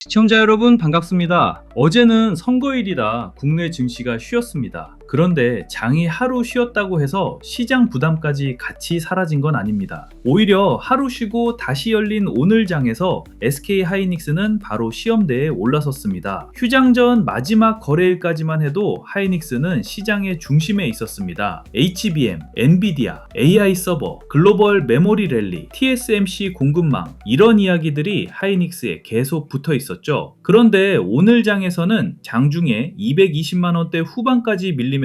시청자 여러분 반갑습니다. 어제는 선거일이라 국내 증시가 쉬었습니다. 그런데 장이 하루 쉬었다고 해서 시장 부담까지 같이 사라진 건 아닙니다. 오히려 하루 쉬고 다시 열린 오늘 장에서 SK하이닉스는 바로 시험대에 올라섰습니다. 휴장 전 마지막 거래일까지만 해도 하이닉스는 시장의 중심에 있었습니다. HBM, 엔비디아, AI 서버, 글로벌 메모리 랠리, TSMC 공급망 이런 이야기들이 하이닉스에 계속 붙어 있었죠. 그런데 오늘 장에서는 장중에 220만원대 후반까지 밀리면서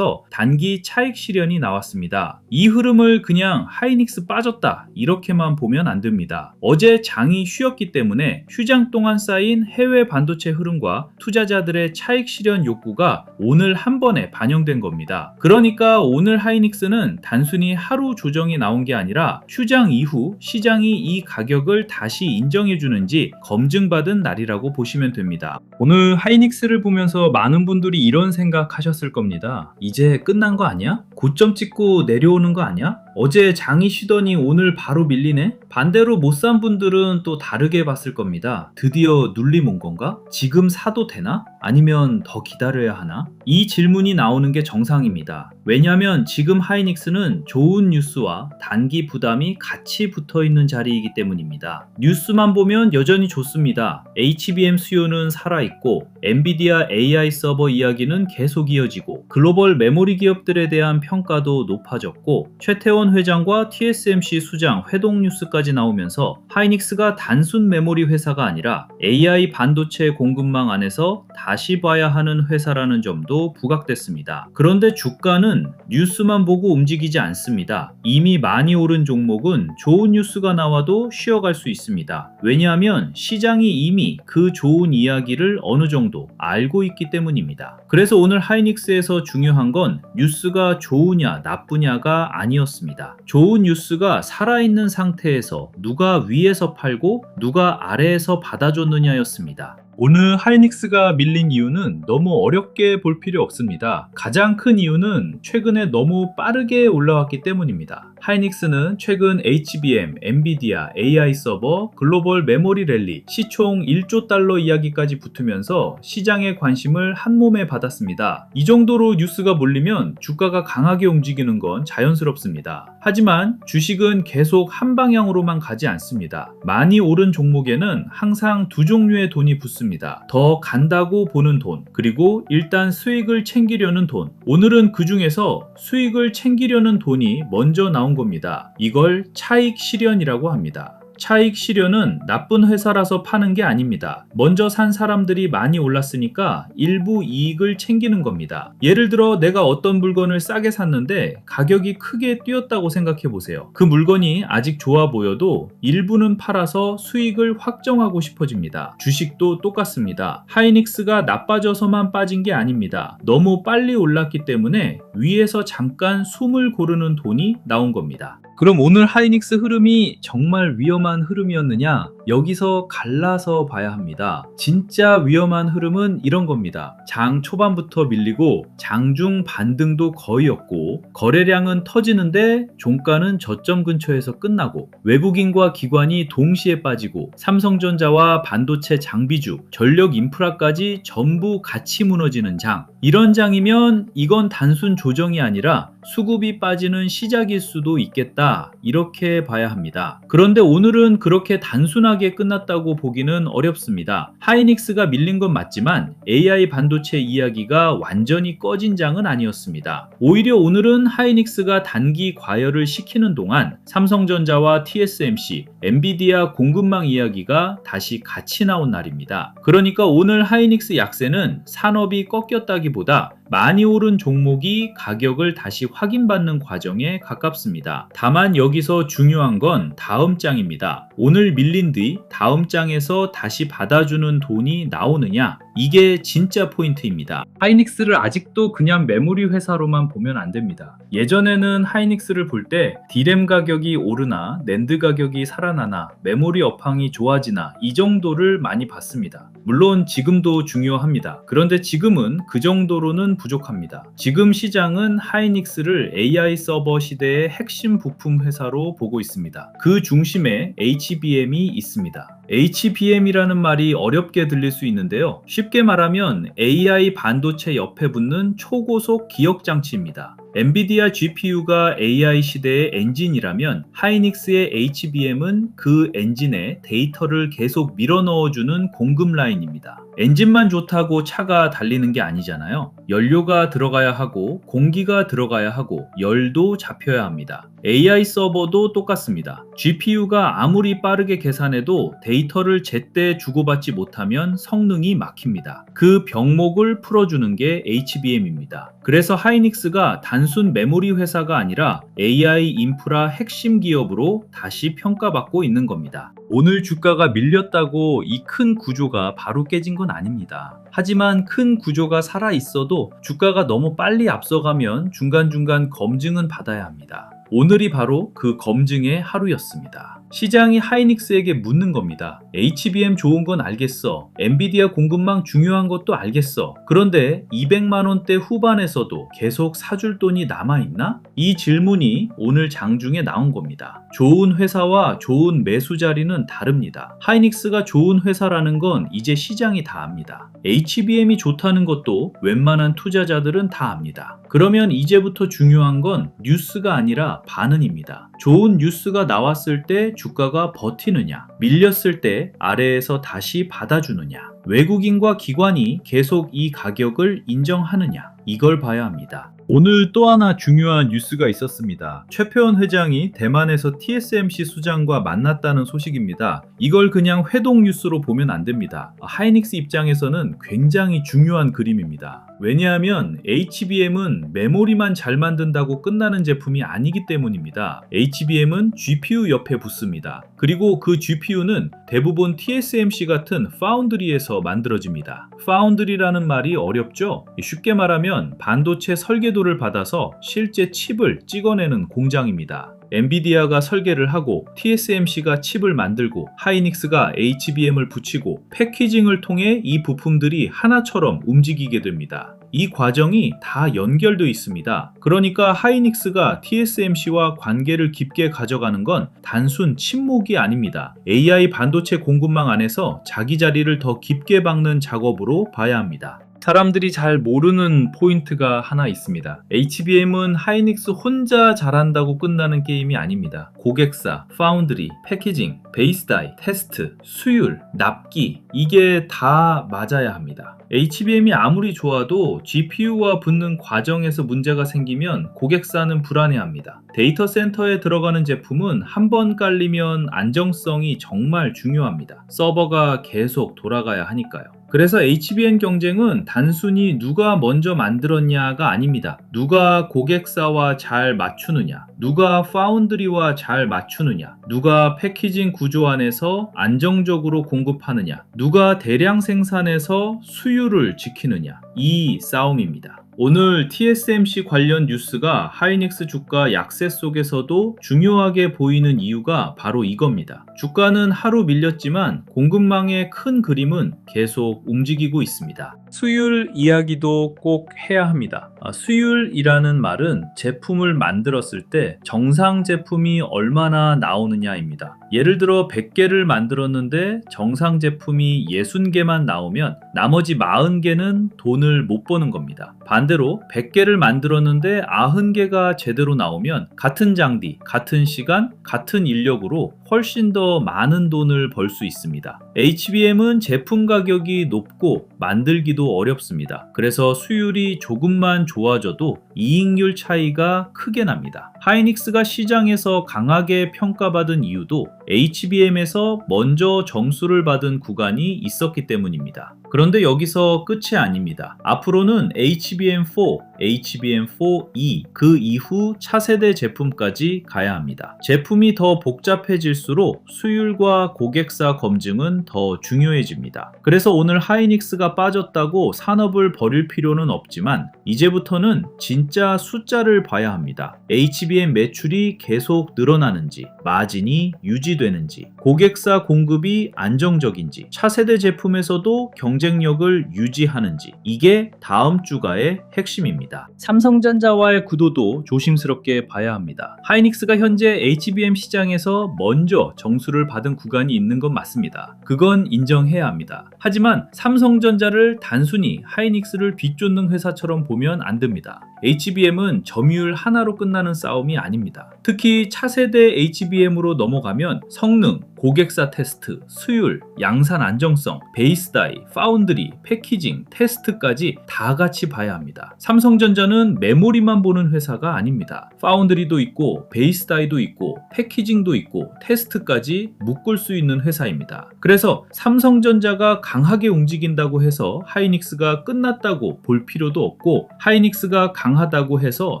단기 차익 실현이 나왔습니다. 이 흐름을 그냥 하이닉스 빠졌다 이렇게만 보면 안 됩니다. 어제 장이 쉬었기 때문에 휴장 동안 쌓인 해외 반도체 흐름과 투자자들의 차익 실현 욕구가 오늘 한 번에 반영된 겁니다. 그러니까 오늘 하이닉스는 단순히 하루 조정이 나온 게 아니라 휴장 이후 시장이 이 가격을 다시 인정해주는지 검증받은 날이라고 보시면 됩니다. 오늘 하이닉스를 보면서 많은 분들이 이런 생각하셨을 겁니다. 이제 끝난 거 아니야? 고점 찍고 내려오는 거 아니야? 어제 장이 쉬더니 오늘 바로 밀리네? 반대로 못 산 분들은 또 다르게 봤을 겁니다. 드디어 눌림 온 건가? 지금 사도 되나? 아니면 더 기다려야 하나? 이 질문이 나오는 게 정상입니다. 왜냐하면 지금 하이닉스는 좋은 뉴스와 단기 부담이 같이 붙어 있는 자리이기 때문입니다. 뉴스만 보면 여전히 좋습니다. HBM 수요는 살아있고 엔비디아 AI 서버 이야기는 계속 이어지고 글로벌 메모리 기업들에 대한 평가도 높아졌고 최태원 회장과 TSMC 수장 회동 뉴스까지 나오면서 하이닉스가 단순 메모리 회사가 아니라 AI 반도체 공급망 안에서 다시 봐야 하는 회사라는 점도 부각됐습니다. 그런데 주가는 뉴스만 보고 움직이지 않습니다. 이미 많이 오른 종목은 좋은 뉴스가 나와도 쉬어갈 수 있습니다. 왜냐하면 시장이 이미 그 좋은 이야기를 어느 정도 알고 있기 때문입니다. 그래서 오늘 하이닉스에서 중요한 건 뉴스가 좋으냐 나쁘냐가 아니었습니다. 좋은 뉴스가 살아있는 상태에서 누가 위에서 팔고 누가 아래에서 받아줬느냐였습니다. 오늘 하이닉스가 밀린 이유는 너무 어렵게 볼 필요 없습니다. 가장 큰 이유는 최근에 너무 빠르게 올라왔기 때문입니다. 하이닉스는 최근 HBM, 엔비디아, AI 서버, 글로벌 메모리 랠리, 시총 1조 달러 이야기까지 붙으면서 시장의 관심을 한몸에 받았습니다. 이 정도로 뉴스가 몰리면 주가가 강하게 움직이는 건 자연스럽습니다. 하지만 주식은 계속 한 방향으로만 가지 않습니다. 많이 오른 종목에는 항상 두 종류의 돈이 붙습니다. 더 간다고 보는 돈, 그리고 일단 수익을 챙기려는 돈. 오늘은 그 중에서 수익을 챙기려는 돈이 먼저 나온 겁니다. 이걸 차익 실현이라고 합니다. 차익 실현은 나쁜 회사라서 파는 게 아닙니다. 먼저 산 사람들이 많이 올랐으니까 일부 이익을 챙기는 겁니다. 예를 들어 내가 어떤 물건을 싸게 샀는데 가격이 크게 뛰었다고 생각해 보세요. 그 물건이 아직 좋아 보여도 일부는 팔아서 수익을 확정하고 싶어집니다. 주식도 똑같습니다. 하이닉스가 나빠져서만 빠진 게 아닙니다. 너무 빨리 올랐기 때문에 위에서 잠깐 숨을 고르는 돈이 나온 겁니다. 그럼 오늘 하이닉스 흐름이 정말 위험한 흐름이었느냐? 여기서 갈라서 봐야 합니다. 진짜 위험한 흐름은 이런 겁니다. 장 초반부터 밀리고 장중 반등도 거의 없고 거래량은 터지는데 종가는 저점 근처에서 끝나고 외국인과 기관이 동시에 빠지고 삼성전자와 반도체 장비주, 전력 인프라까지 전부 같이 무너지는 장. 이런 장이면 이건 단순 조정이 아니라 수급이 빠지는 시작일 수도 있겠다 이렇게 봐야 합니다. 그런데 오늘은 그렇게 단순하게 끝났다고 보기는 어렵습니다. 하이닉스가 밀린 건 맞지만 AI 반도체 이야기가 완전히 꺼진 장은 아니었습니다. 오히려 오늘은 하이닉스가 단기 과열을 시키는 동안 삼성전자와 TSMC, 엔비디아 공급망 이야기가 다시 같이 나온 날입니다. 그러니까 오늘 하이닉스 약세는 산업이 꺾였다기보다 많이 오른 종목이 가격을 다시 확인받는 과정에 가깝습니다. 다만 여기서 중요한 건 다음 장입니다. 오늘 밀린 뒤 다음 장에서 다시 받아주는 돈이 나오느냐? 이게 진짜 포인트입니다. 하이닉스를 아직도 그냥 메모리 회사로만 보면 안 됩니다. 예전에는 하이닉스를 볼 때 D램 가격이 오르나 낸드 가격이 살아나나 메모리 업황이 좋아지나 이 정도를 많이 봤습니다. 물론 지금도 중요합니다. 그런데 지금은 그 정도로는 부족합니다. 지금 시장은 하이닉스를 AI 서버 시대의 핵심 부품 회사로 보고 있습니다. 그 중심에 HBM이 있습니다. HBM이라는 말이 어렵게 들릴 수 있는데요. 쉽게 말하면 AI 반도체 옆에 붙는 초고속 기억 장치입니다. 엔비디아 GPU가 AI 시대의 엔진이라면 하이닉스의 HBM은 그 엔진에 데이터를 계속 밀어넣어주는 공급 라인입니다. 엔진만 좋다고 차가 달리는 게 아니잖아요. 연료가 들어가야 하고 공기가 들어가야 하고 열도 잡혀야 합니다. AI 서버도 똑같습니다. GPU가 아무리 빠르게 계산해도 데이터를 제때 주고받지 못하면 성능이 막힙니다. 그 병목을 풀어주는 게 HBM입니다. 그래서 하이닉스가 단순 메모리 회사가 아니라 AI 인프라 핵심 기업으로 다시 평가받고 있는 겁니다. 오늘 주가가 밀렸다고 이 큰 구조가 바로 깨진 건 아닙니다. 하지만 큰 구조가 살아 있어도 주가가 너무 빨리 앞서가면 중간중간 검증은 받아야 합니다. 오늘이 바로 그 검증의 하루였습니다. 시장이 하이닉스에게 묻는 겁니다. HBM 좋은 건 알겠어. 엔비디아 공급망 중요한 것도 알겠어. 그런데 200만 원대 후반에서도 계속 사줄 돈이 남아있나? 이 질문이 오늘 장중에 나온 겁니다. 좋은 회사와 좋은 매수 자리는 다릅니다. 하이닉스가 좋은 회사라는 건 이제 시장이 다 압니다. HBM이 좋다는 것도 웬만한 투자자들은 다 압니다. 그러면 이제부터 중요한 건 뉴스가 아니라 반응입니다. 좋은 뉴스가 나왔을 때 주가가 버티느냐, 밀렸을 때 아래에서 다시 받아주느냐, 외국인과 기관이 계속 이 가격을 인정하느냐, 이걸 봐야 합니다. 오늘 또 하나 중요한 뉴스가 있었습니다. 최표원 회장이 대만에서 TSMC 수장과 만났다는 소식입니다. 이걸 그냥 회동 뉴스로 보면 안 됩니다. 하이닉스 입장에서는 굉장히 중요한 그림입니다. 왜냐하면 HBM은 메모리만 잘 만든다고 끝나는 제품이 아니기 때문입니다. HBM은 GPU 옆에 붙습니다. 그리고 그 GPU는 대부분 TSMC 같은 파운드리에서 만들어집니다. 파운드리라는 말이 어렵죠? 쉽게 말하면 반도체 설계도를 받아서 실제 칩을 찍어내는 공장입니다. 엔비디아가 설계를 하고 TSMC가 칩을 만들고 하이닉스가 HBM을 붙이고 패키징을 통해 이 부품들이 하나처럼 움직이게 됩니다. 이 과정이 다 연결되어 있습니다. 그러니까 하이닉스가 TSMC와 관계를 깊게 가져가는 건 단순 침묵이 아닙니다. AI 반도체 공급망 안에서 자기 자리를 더 깊게 박는 작업으로 봐야 합니다. 사람들이 잘 모르는 포인트가 하나 있습니다. HBM은 하이닉스 혼자 잘한다고 끝나는 게임이 아닙니다. 고객사, 파운드리, 패키징, 베이스다이, 테스트, 수율, 납기 이게 다 맞아야 합니다. HBM이 아무리 좋아도 GPU와 붙는 과정에서 문제가 생기면 고객사는 불안해합니다. 데이터 센터에 들어가는 제품은 한 번 깔리면 안정성이 정말 중요합니다. 서버가 계속 돌아가야 하니까요. 그래서 HBM 경쟁은 단순히 누가 먼저 만들었냐가 아닙니다. 누가 고객사와 잘 맞추느냐, 누가 파운드리와 잘 맞추느냐, 누가 패키징 구조 안에서 안정적으로 공급하느냐, 누가 대량 생산해서 수율을 지키느냐, 이 싸움입니다. 오늘 TSMC 관련 뉴스가 하이닉스 주가 약세 속에서도 중요하게 보이는 이유가 바로 이겁니다. 주가는 하루 밀렸지만 공급망의 큰 그림은 계속 움직이고 있습니다. 수율 이야기도 꼭 해야 합니다. 수율이라는 말은 제품을 만들었을 때 정상 제품이 얼마나 나오느냐입니다. 예를 들어 100개를 만들었는데 정상 제품이 60개만 나오면 나머지 40개는 돈을 못 버는 겁니다. 반대로 100개를 만들었는데 90개가 제대로 나오면 같은 장비, 같은 시간, 같은 인력으로 훨씬 더 많은 돈을 벌 수 있습니다. HBM은 제품 가격이 높고 만들기도 어렵습니다. 그래서 수율이 조금만 좋아져도 이익률 차이가 크게 납니다. 하이닉스가 시장에서 강하게 평가받은 이유도 HBM에서 먼저 점수를 받은 구간이 있었기 때문입니다. 그런데 여기서 끝이 아닙니다. 앞으로는 HBM4, HBM4E 그 이후 차세대 제품까지 가야 합니다. 제품이 더 복잡해질수록 수율과 고객사 검증은 더 중요해집니다. 그래서 오늘 하이닉스가 빠졌다고 산업을 버릴 필요는 없지만 이제부터는 진짜 숫자를 봐야 합니다. HBM 매출이 계속 늘어나는지, 마진이 유지되는지 유지되는지, 고객사 공급이 안정적인지, 차세대 제품에서도 경쟁력을 유지하는지, 이게 다음 주가의 핵심입니다. 삼성전자와의 구도도 조심스럽게 봐야 합니다. 하이닉스가 현재 HBM 시장에서 먼저 정수를 받은 구간이 있는 건 맞습니다. 그건 인정해야 합니다. 하지만 삼성전자를 단순히 하이닉스를 비쫓는 회사처럼 보면 안 됩니다. HBM은 점유율 하나로 끝나는 싸움이 아닙니다. 특히 차세대 HBM으로 넘어가면 성능, 고객사 테스트, 수율, 양산 안정성, 베이스 다이, 파운드리, 패키징, 테스트까지 다 같이 봐야 합니다. 삼성전자는 메모리만 보는 회사가 아닙니다. 파운드리도 있고, 베이스 다이도 있고, 패키징도 있고, 테스트까지 묶을 수 있는 회사입니다. 그래서 삼성전자가 강하게 움직인다고 해서 하이닉스가 끝났다고 볼 필요도 없고, 하이닉스가 강하다고 해서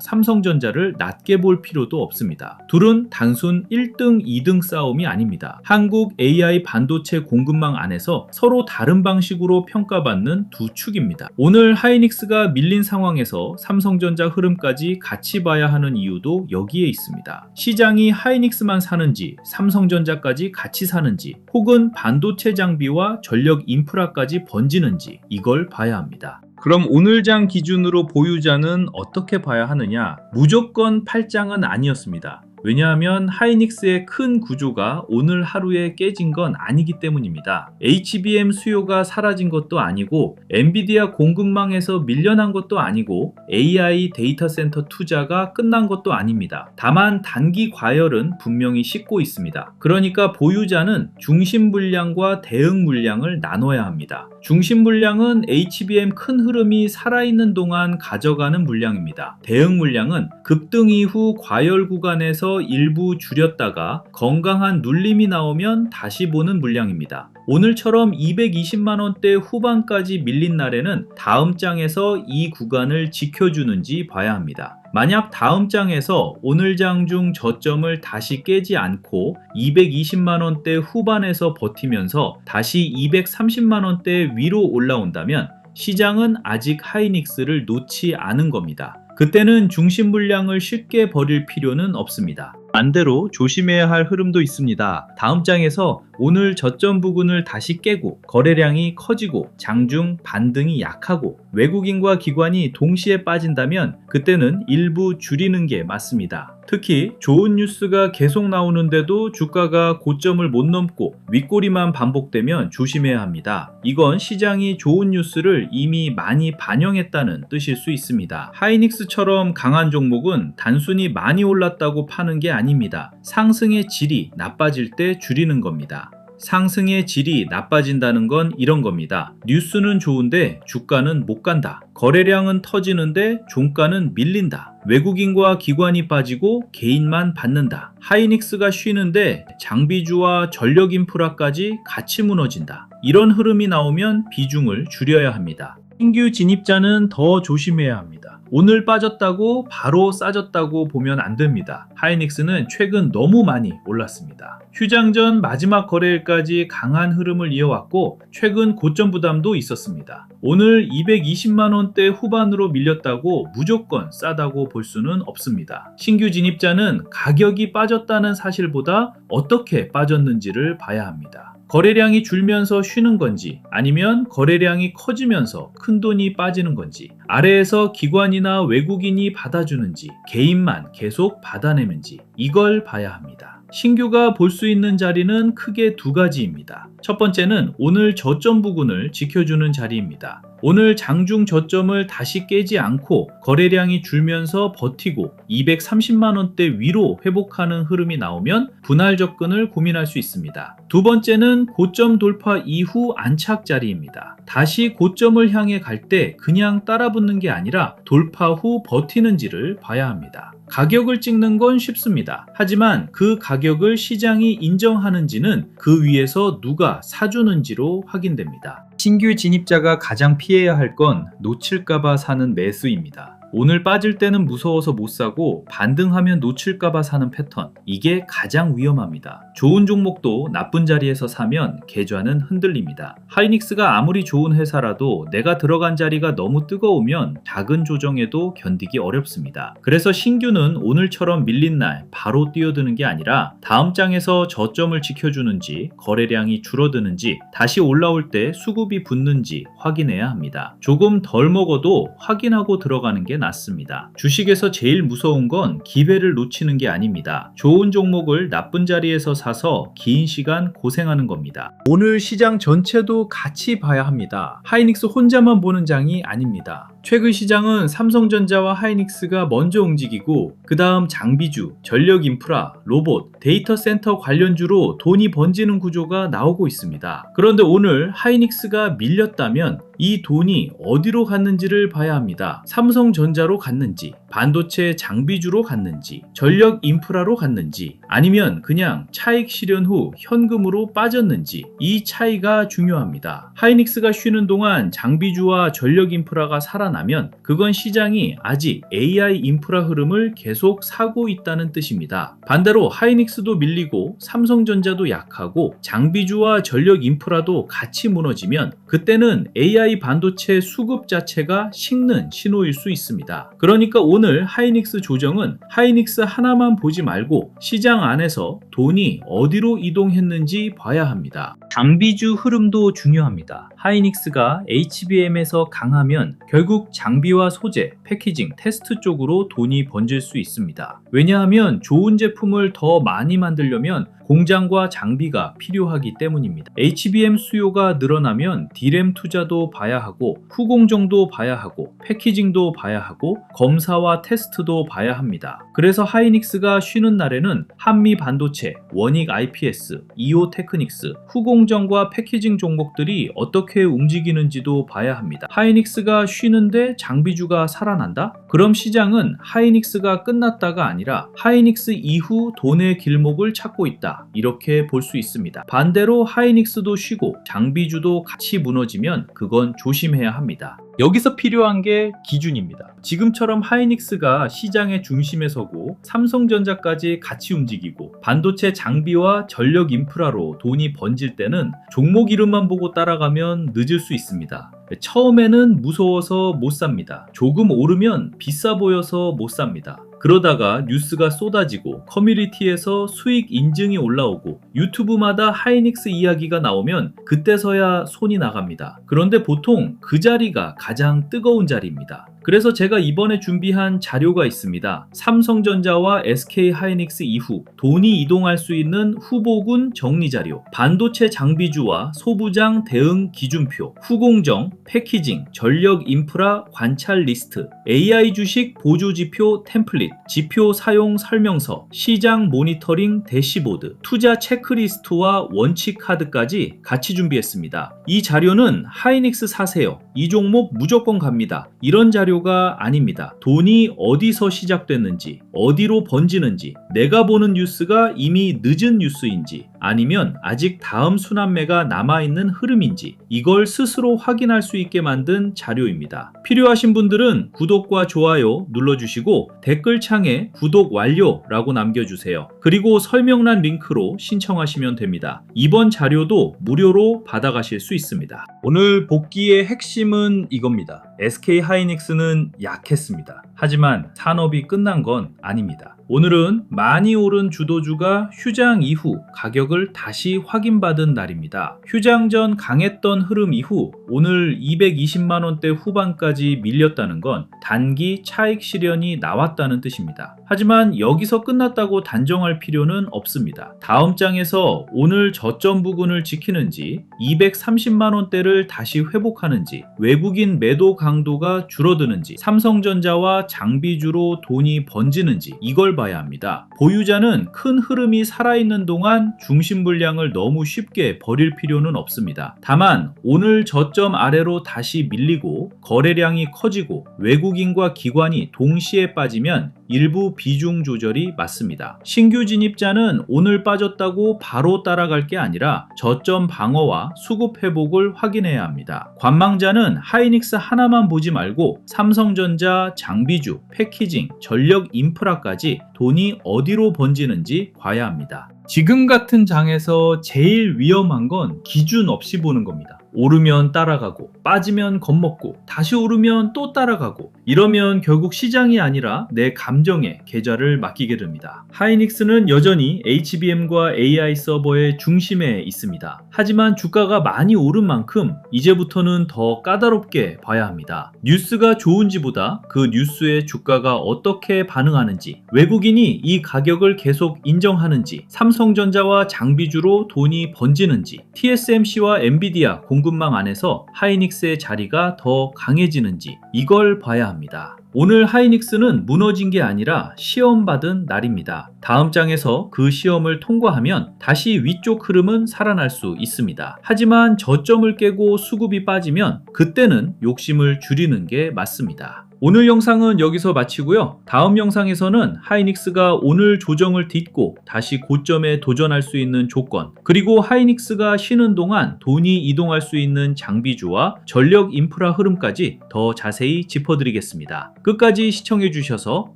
삼성전자를 낮게 볼 필요도 없습니다. 둘은 단순 1등, 2등 싸움이 아닙니다. 한국 AI 반도체 공급망 안에서 서로 다른 방식으로 평가받는 두 축입니다. 오늘 하이닉스가 밀린 상황에서 삼성전자 흐름까지 같이 봐야 하는 이유도 여기에 있습니다. 시장이 하이닉스만 사는지, 삼성전자까지 같이 사는지, 혹은 반도체 장비와 전력 인프라까지 번지는지, 이걸 봐야 합니다. 그럼 오늘 장 기준으로 보유자는 어떻게 봐야 하느냐? 무조건 팔장은 아니었습니다. 왜냐하면 하이닉스의 큰 구조가 오늘 하루에 깨진 건 아니기 때문입니다. HBM 수요가 사라진 것도 아니고, 엔비디아 공급망에서 밀려난 것도 아니고, AI 데이터 센터 투자가 끝난 것도 아닙니다. 다만 단기 과열은 분명히 씻고 있습니다. 그러니까 보유자는 중심 물량과 대응 물량을 나눠야 합니다. 중심 물량은 HBM 큰 흐름이 살아있는 동안 가져가는 물량입니다. 대응 물량은 급등 이후 과열 구간에서 일부 줄였다가 건강한 눌림이 나오면 다시 보는 물량입니다. 오늘처럼 220만원대 후반까지 밀린 날에는 다음 장에서 이 구간을 지켜주는지 봐야 합니다. 만약 다음 장에서 오늘 장 중 저점을 다시 깨지 않고 220만원대 후반에서 버티면서 다시 230만원대 위로 올라온다면 시장은 아직 하이닉스를 놓지 않은 겁니다. 그때는 중심 물량을 쉽게 버릴 필요는 없습니다. 반대로 조심해야 할 흐름도 있습니다. 다음 장에서 오늘 저점 부근을 다시 깨고 거래량이 커지고 장중 반등이 약하고 외국인과 기관이 동시에 빠진다면 그때는 일부 줄이는 게 맞습니다. 특히 좋은 뉴스가 계속 나오는데도 주가가 고점을 못 넘고 윗꼬리만 반복되면 조심해야 합니다. 이건 시장이 좋은 뉴스를 이미 많이 반영했다는 뜻일 수 있습니다. 하이닉스처럼 강한 종목은 단순히 많이 올랐다고 파는 게 아닙니다. 상승의 질이 나빠질 때 줄이는 겁니다. 상승의 질이 나빠진다는 건 이런 겁니다. 뉴스는 좋은데 주가는 못 간다. 거래량은 터지는데 종가는 밀린다. 외국인과 기관이 빠지고 개인만 받는다. 하이닉스가 쉬는데 장비주와 전력 인프라까지 같이 무너진다. 이런 흐름이 나오면 비중을 줄여야 합니다. 신규 진입자는 더 조심해야 합니다. 오늘 빠졌다고 바로 싸졌다고 보면 안 됩니다. 하이닉스는 최근 너무 많이 올랐습니다. 휴장 전 마지막 거래일까지 강한 흐름을 이어왔고 최근 고점 부담도 있었습니다. 오늘 220만원대 후반으로 밀렸다고 무조건 싸다고 볼 수는 없습니다. 신규 진입자는 가격이 빠졌다는 사실보다 어떻게 빠졌는지를 봐야 합니다. 거래량이 줄면서 쉬는 건지 아니면 거래량이 커지면서 큰돈이 빠지는 건지 아래에서 기관이나 외국인이 받아주는지 개인만 계속 받아내는지 이걸 봐야 합니다. 신규가 볼 수 있는 자리는 크게 두 가지입니다. 첫 번째는 오늘 저점 부근을 지켜주는 자리입니다. 오늘 장중 저점을 다시 깨지 않고 거래량이 줄면서 버티고 230만원대 위로 회복하는 흐름이 나오면 분할 접근을 고민할 수 있습니다. 두 번째는 고점 돌파 이후 안착 자리입니다. 다시 고점을 향해 갈 때 그냥 따라붙는 게 아니라 돌파 후 버티는지를 봐야 합니다. 가격을 찍는 건 쉽습니다. 하지만 그 가격을 시장이 인정하는지는 그 위에서 누가 사주는지로 확인됩니다. 신규 진입자가 가장 피해야 할 건 놓칠까봐 사는 매수입니다. 오늘 빠질 때는 무서워서 못 사고 반등하면 놓칠까봐 사는 패턴. 이게 가장 위험합니다. 좋은 종목도 나쁜 자리에서 사면 계좌는 흔들립니다. 하이닉스가 아무리 좋은 회사라도 내가 들어간 자리가 너무 뜨거우면 작은 조정에도 견디기 어렵습니다. 그래서 신규는 오늘처럼 밀린 날 바로 뛰어드는 게 아니라 다음 장에서 저점을 지켜주는지 거래량이 줄어드는지 다시 올라올 때 수급이 붙는지 확인해야 합니다. 조금 덜 먹어도 확인하고 들어가는 게 낫습니다. 주식에서 제일 무서운 건 기회를 놓치는 게 아닙니다. 좋은 종목을 나쁜 자리에서 사서 긴 시간 고생하는 겁니다. 오늘 시장 전체도 같이 봐야 합니다. 하이닉스 혼자만 보는 장이 아닙니다. 최근 시장은 삼성전자와 하이닉스가 먼저 움직이고 그 다음 장비주, 전력인프라, 로봇, 데이터 센터 관련주로 돈이 번지는 구조가 나오고 있습니다. 그런데 오늘 하이닉스가 밀렸다면 이 돈이 어디로 갔는지를 봐야 합니다. 삼성전자로 갔는지, 반도체 장비주로 갔는지, 전력 인프라로 갔는지, 아니면 그냥 차익 실현 후 현금으로 빠졌는지, 이 차이가 중요합니다. 하이닉스가 쉬는 동안 장비주와 전력 인프라가 살아나면 그건 시장이 아직 AI 인프라 흐름을 계속 사고 있다는 뜻입니다. 반대로 하이닉스도 밀리고 삼성전자도 약하고 장비주와 전력 인프라도 같이 무너지면 그때는 AI 반도체 수급 자체가 식는 신호일 수 있습니다. 그러니까 오늘 하이닉스 조정은 하이닉스 하나만 보지 말고 시장 안에서 돈이 어디로 이동했는지 봐야 합니다. 장비주 흐름도 중요합니다. 하이닉스가 HBM에서 강하면 결국 장비와 소재, 패키징, 테스트 쪽으로 돈이 번질 수 있습니다. 왜냐하면 좋은 제품을 더 많이 만들려면 공장과 장비가 필요하기 때문입니다. HBM 수요가 늘어나면 D램 투자도 봐야 하고 후공정도 봐야 하고 패키징도 봐야 하고 검사와 테스트도 봐야 합니다. 그래서 하이닉스가 쉬는 날에는 한미 반도체, 원익 IPS, 이오 테크닉스, 후공정과 패키징 종목들이 어떻게 움직이는지도 봐야 합니다. 하이닉스가 쉬는데 장비주가 살아난다? 그럼 시장은 하이닉스가 끝났다가 아니라 하이닉스 이후 돈의 길목을 찾고 있다. 이렇게 볼 수 있습니다. 반대로 하이닉스도 쉬고 장비주도 같이 무너지면 그건 조심해야 합니다. 여기서 필요한 게 기준입니다. 지금처럼 하이닉스가 시장의 중심에 서고 삼성전자까지 같이 움직이고 반도체 장비와 전력 인프라로 돈이 번질 때는 종목 이름만 보고 따라가면 늦을 수 있습니다. 처음에는 무서워서 못 삽니다. 조금 오르면 비싸 보여서 못 삽니다. 그러다가 뉴스가 쏟아지고 커뮤니티에서 수익 인증이 올라오고 유튜브마다 하이닉스 이야기가 나오면 그때서야 손이 나갑니다. 그런데 보통 그 자리가 가장 뜨거운 자리입니다. 그래서 제가 이번에 준비한 자료가 있습니다. 삼성전자와 SK 하이닉스 이후 돈이 이동할 수 있는 후보군 정리 자료, 반도체 장비주와 소부장 대응 기준표, 후공정, 패키징, 전력 인프라 관찰 리스트, AI 주식 보조 지표 템플릿, 지표 사용 설명서, 시장 모니터링 대시보드, 투자 체크리스트와 원칙 카드까지 같이 준비했습니다. 이 자료는 하이닉스 사세요. 이 종목 무조건 갑니다. 이런 자료가 아닙니다. 돈이 어디서 시작됐는지, 어디로 번지는지, 내가 보는 뉴스가 이미 늦은 뉴스인지, 아니면 아직 다음 순환매가 남아있는 흐름인지 이걸 스스로 확인할 수 있게 만든 자료입니다. 필요하신 분들은 구독과 좋아요 눌러주시고 댓글창에 구독 완료라고 남겨주세요. 그리고 설명란 링크로 신청하시면 됩니다. 이번 자료도 무료로 받아가실 수 있습니다. 오늘 복귀의 핵심은 이겁니다. SK 하이닉스는 약했습니다. 하지만 산업이 끝난 건 아닙니다. 오늘은 많이 오른 주도주가 휴장 이후 가격을 다시 확인받은 날입니다. 휴장 전 강했던 흐름 이후 오늘 220만원대 후반까지 밀렸다는 건 단기 차익 실현이 나왔다는 뜻입니다. 하지만 여기서 끝났다고 단정할 필요는 없습니다. 다음 장에서 오늘 저점 부근을 지키는지 230만원대를 다시 회복하는지 외국인 매도 강도가 줄어드는지 삼성전자와 장비주로 돈이 번지는지 이걸 이걸 봐야 합니다. 보유자는 큰 흐름이 살아있는 동안 중심 물량을 너무 쉽게 버릴 필요는 없습니다. 다만 오늘 저점 아래로 다시 밀리고 거래량이 커지고 외국인과 기관이 동시에 빠지면 일부 비중 조절이 맞습니다. 신규 진입자는 오늘 빠졌다고 바로 따라갈 게 아니라 저점 방어와 수급 회복을 확인해야 합니다. 관망자는 하이닉스 하나만 보지 말고 삼성전자, 장비주, 패키징, 전력 인프라까지 돈이 어디로 번지는지 봐야 합니다. 지금 같은 장에서 제일 위험한 건 기준 없이 보는 겁니다. 오르면 따라가고 빠지면 겁먹고 다시 오르면 또 따라가고 이러면 결국 시장이 아니라 내 감정에 계좌를 맡기게 됩니다. 하이닉스는 여전히 HBM과 AI 서버의 중심에 있습니다. 하지만 주가가 많이 오른 만큼 이제부터는 더 까다롭게 봐야 합니다. 뉴스가 좋은지보다 그 뉴스에 주가가 어떻게 반응하는지, 외국인이 이 가격을 계속 인정하는지, 삼성전자와 장비주로 돈이 번지는지, TSMC와 엔비디아 공급망 안에서 하이닉스의 자리가 더 강해지는지 이걸 봐야 합니다. 오늘 하이닉스는 무너진 게 아니라 시험받은 날입니다. 다음 장에서 그 시험을 통과하면 다시 위쪽 흐름은 살아날 수 있습니다. 하지만 저점을 깨고 수급이 빠지면 그때는 욕심을 줄이는 게 맞습니다. 오늘 영상은 여기서 마치고요. 다음 영상에서는 하이닉스가 오늘 조정을 딛고 다시 고점에 도전할 수 있는 조건, 그리고 하이닉스가 쉬는 동안 돈이 이동할 수 있는 장비주와 전력 인프라 흐름까지 더 자세히 짚어드리겠습니다. 끝까지 시청해 주셔서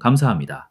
감사합니다.